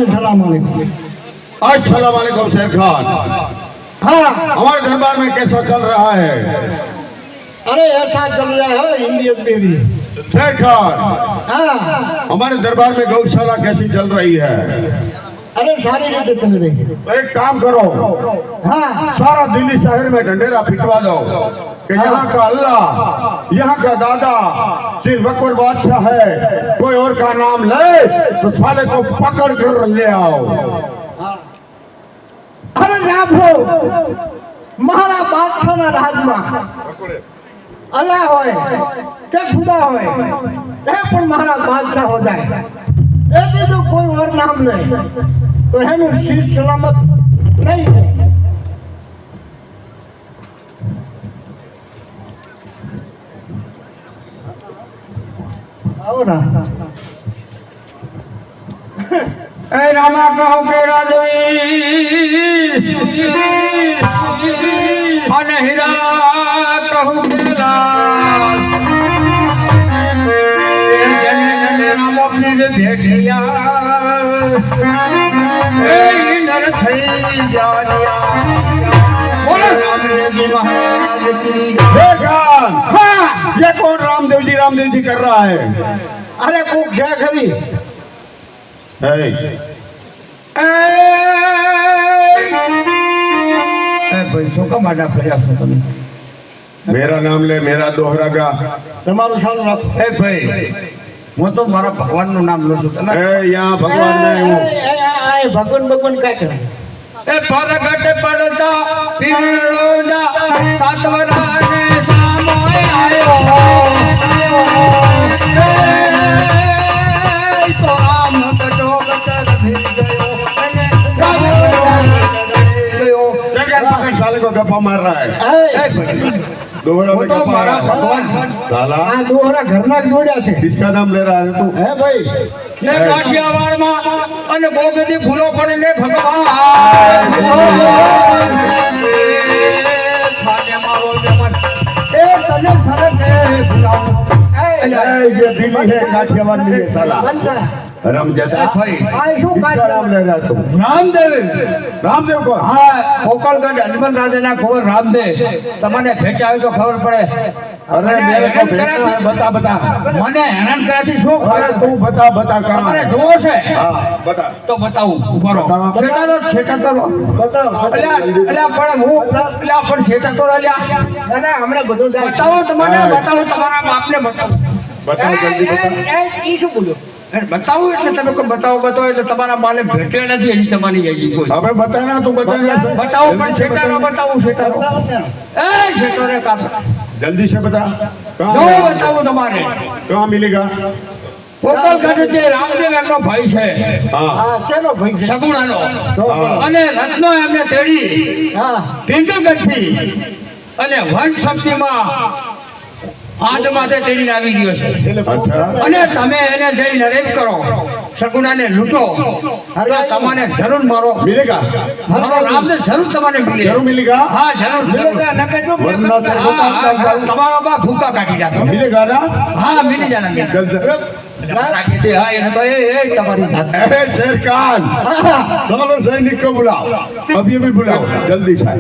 सलाम वालेकुम। अस्सलाम वालेकुम शेर खान। हाँ हमारे दरबार में कैसा चल रहा है? अरे ऐसा चल रहा है हिंदियत में भी। शेर खान हाँ हमारे दरबार में गौशाला कैसी चल रही है? अरे सारी रीते चल रही है। तो एक काम करो, हाँ सारा दिल्ली शहर में ढंढेरा पिटवा दो कि यहाँ का अल्लाह, यहाँ का दादा सिर्फ अकबर बादशाह है, कोई और का नाम ले तो साले को पकड़ कर ले आओ। अरे जाफो मारा बादशाह ना राजमा अल्लाह होए के खुदा होए ए पण मारा बादशाह हो जाए यदि जो कोई और नाम ले तो है शीश सलामत नहीं है। आओ ना ए रामा कहूँ के राजवी अन हीरा कहूँ के लाल ए जने जने राम अपने रे भेटिया ए नर थई जानिया बोलो राम देव महाराज की शेर खान, हाँ, ये कौन रामदेव जी कर रहा है? अरे कुक जय खरी पैसों का माडा फरिया છો તમે मेरा नाम ले, मेरा दोहरा का। તમારું સારું રાખો। એ ભાઈ હું તો મારા ભગવાનનું નામ લઉં છું તમે यहाँ भगवान नहीं हूँ। ભગવાન ભગવાન काय કરે એ પરગટ પડતા પીરોજા સાતવરાને સામોય આયો એ તો રામ કટો કટર થઈ ગયો અને રામ ગયો चल पकड़, साले को गप्पा मार रहा है। એ ભાઈ दोहरा હું में તો गप्पा મારા मार रहा है। ભગવાન साला આ દોહરા ઘરના જોડ્યા છે किसका नाम ले रहा है तू? હે ભાઈ ને કાશિયાવાડમાં અને બોગદી ફૂલો પડે ભગવાન થાને મારો જમન એ તને સરકે ભુલાવું ये दिल्ली है, काठियावाड़ नहीं है साला। બંધા रमजादा भाई આ શું किसका કાઢ नाम ले रहा है तू? રામદેવ रामदेव को? હા કોકલગઢ હનુમાન રાજાના ખબર રામદેવ તમને ભેટ આવે તો ખબર પડે अरे मेरे को भेजना है, बता बता। મને હેરાન કરાથી શું अरे तू बता बता कहाँ તમારે है? જોવો છે हाँ बता। તો બતાવું ઉભો રહો બતાવો. છેટા કરો બતાવો અલ્યા અલ્યા પણ હું અલ્યા પણ છેટા કરો અલ્યા ના ના હમણાં બધું જાય બતાવો તમારે બતાવો તમારા બાપને બતાવો बताओ जल्दी बता। ઈ શું બોલ્યો બતાવો એટલે તમે કોઈ બતાવો એટલે તમારા બાલે ભેટે નથી હજી તમારી હજી કોઈ अबे बताना तू बताना। બતાવો પણ છેટાનો બતાવો છેટાનો બતાવો ને એ છેટો રે કાપ जल्दी से बता कहाँ જો मिलेगा? બતાવો તમારે कहाँ मिलेगा? કોકલગઢ છે રામદેવ એમનો ભાઈ છે हाँ હા ચલો ભાઈ છે સગુણાનો તો હા. અને રત્નો એમને તેડી હા પિંગલગઢથી અને વન શક્તિમાં આજ માથે તેડીને આવી ગયો છે એટલે અચ્છા. અને તમે એને જઈને રેપ કરો સગુણાને લૂંટો અરે તમને જરૂર મારો मिलेगा? મારો રામને જરૂર તમને મિલે जरूर मिलेगा? હા જરૂર મિલેગા નકે જો वरना तेरे को હા, હા, તમારો બા ભૂકા કાઢી નાખે मिलेगा ना? હા મિલી જાના चल चल। હા એને તો એ તમારી જાત ए शेर खान, सालों सैनिक को बुलाओ, अभी अभी बुलाओ जल्दी से।